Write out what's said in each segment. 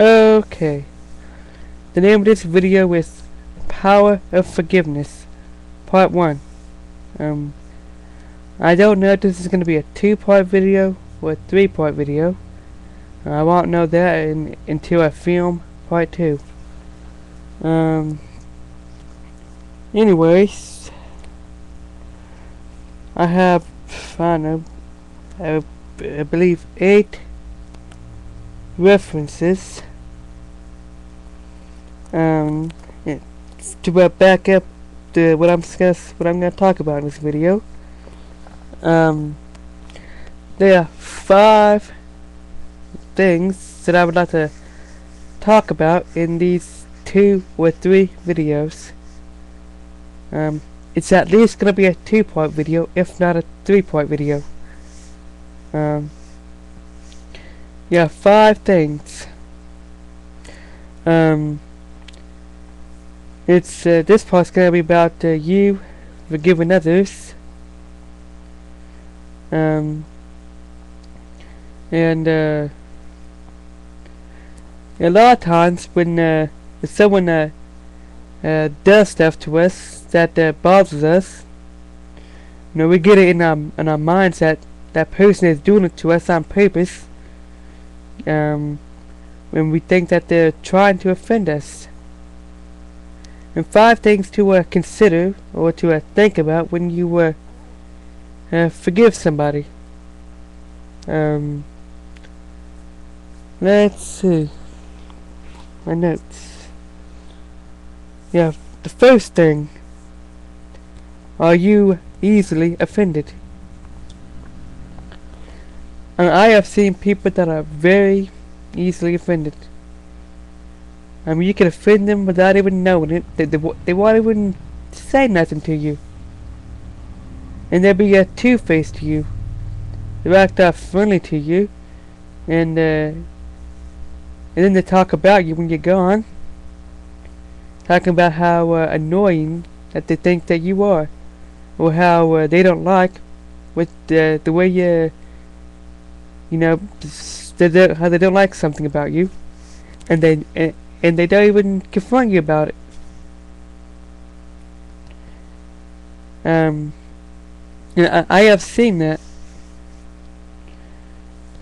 Okay. The name of this video is Power of Forgiveness, Part 1. I don't know if this is going to be a 2-part video or a 3-part video. I won't know that until I film Part 2. Anyways, I have, I don't know, I believe 8 references to back up what I'm going to talk about in this video. There are 5 things that I would like to talk about in these 2 or 3 videos. It's at least going to be a 2-part video, if not a 3-part video. Yeah, 5 things. This part's gonna be about you forgiving others. And a lot of times when someone does stuff to us that bothers us, we get it in our minds that that person is doing it to us on purpose. When we think that they're trying to offend us. And 5 things to consider or to think about when you forgive somebody. Let's see my notes. Yeah, the first thing: are you easily offended? And I have seen people that are very easily offended. I mean, you can offend them without even knowing it. They won't even say nothing to you. And they'll be two-faced to you. They'll act friendly to you. And then they talk about you when you're gone. Talking about how annoying that they think that you are. Or how they don't like with the way you know, how they don't like something about you. And they don't even confront you about it. I have seen that.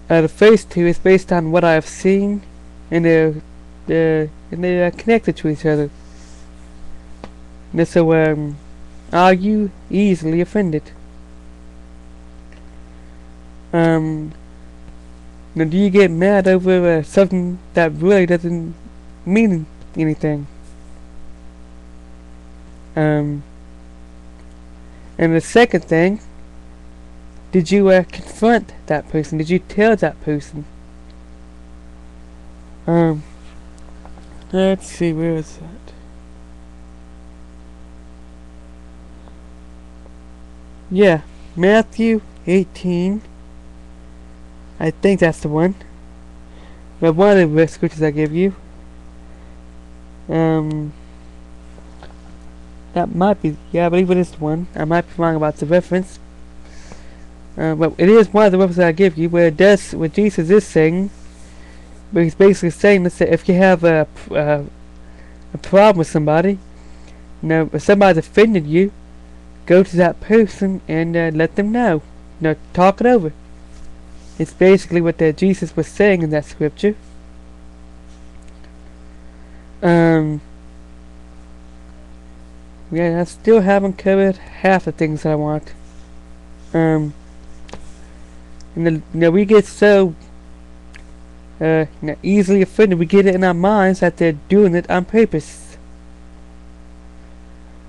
The first 2 is based on what I have seen, and they're connected to each other. And so, are you easily offended? Now, do you get mad over something that really doesn't mean anything? And the second thing, did you confront that person? Did you tell that person? Let's see, where is that? Yeah, Matthew 18. I think that's the one. But one of the scriptures I give you. That might be, yeah, I believe it is the one. I might be wrong about the reference. But it is one of the references I give you where Jesus is saying, but he's basically saying that if you have a problem with somebody, if somebody's offended you, go to that person and let them know. Talk it over. It's basically what Jesus was saying in that scripture. Yeah, I still haven't covered half the things that I want. And we get so easily offended. We get it in our minds that they're doing it on purpose.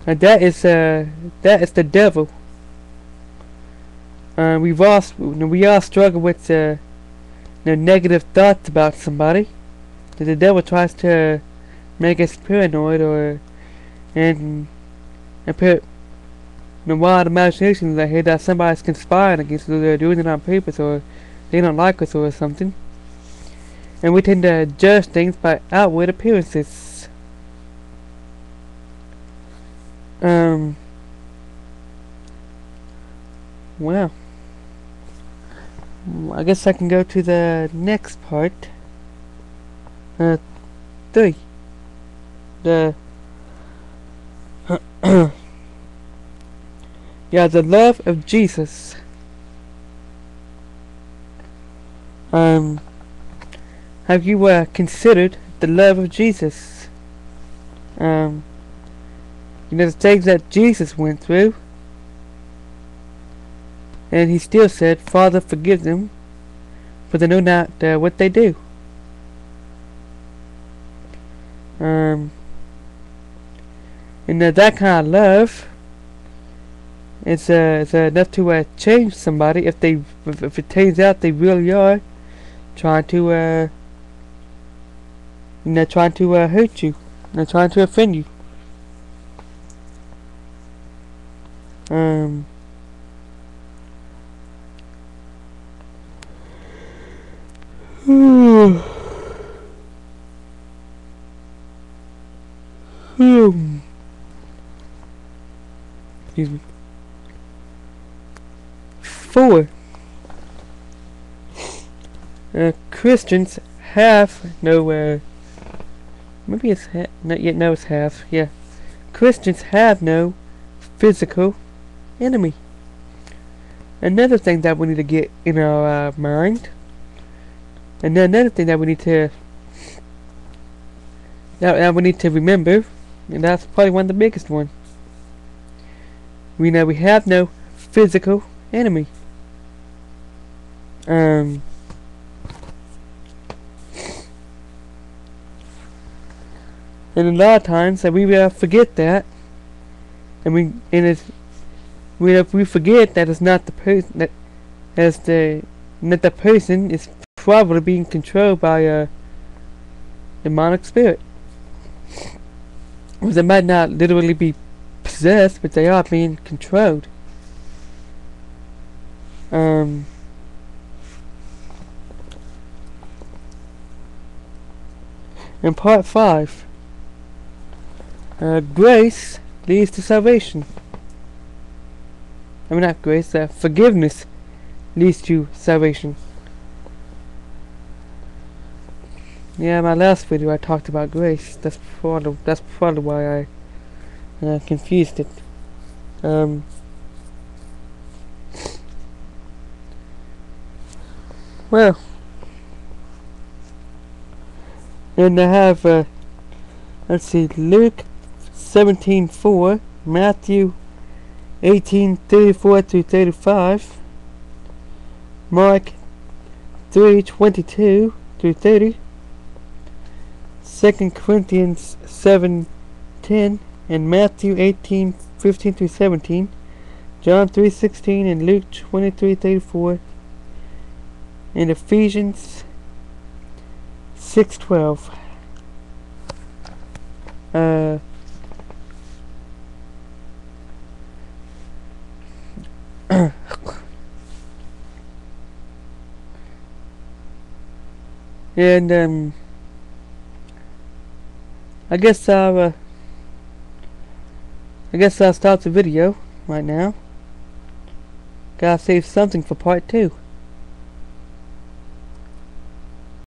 And that is the devil. We all struggle with negative thoughts about somebody. The devil tries to make us paranoid and put wild imaginations in our head that somebody's conspiring against us, or they're doing it on purpose, or they don't like us or something. And we tend to judge things by outward appearances. Well, I guess I can go to the next part. 3. The yeah, the love of Jesus. Have you considered the love of Jesus? You know, the things that Jesus went through, and he still said, "Father, forgive them, for they know not what they do." And that kind of love is enough to change somebody if it turns out they really are trying to hurt you, trying to offend you. Excuse me. 4. Christians have no maybe it's not yet. No, it's have. Yeah, Christians have no physical enemy. Another thing that we need to get in our mind, and then another thing that we need to remember, and that's probably one of the biggest ones. We know we have no physical enemy. And a lot of times that we forget that, and we forget that it's not the person that the person is probably being controlled by a demonic spirit. They might not literally be possessed, but they are being controlled. In part 5, grace leads to salvation. I mean, not grace, forgiveness leads to salvation. Yeah, my last video I talked about grace. That's probably why I confused it. Well, and I have let's see, Luke 17:4, Matthew 18:34 through 35, Mark 3:22 through 30, 2 Corinthians 7:10, and Matthew 18:15 through 17, John 3:16, and Luke 23:34, and Ephesians 6:12. And I guess I'll start the video right now. Gotta save something for part 2.